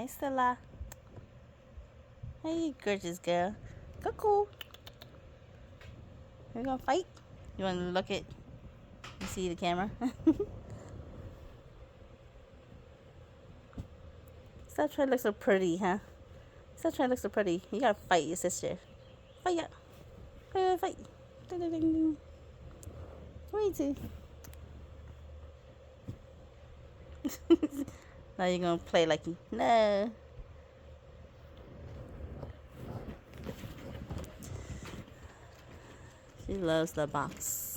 Hi, Stella. Hey, gorgeous girl. Cuckoo. We're gonna fight. You wanna look at? You see the camera? Stop trying to look so pretty, huh? Stop trying to look so pretty. You gotta fight your sister. Fight ya. Fight, fight. Ding, ding, ding, ding. Wait till. Now you're gonna play like you. No. She loves the box.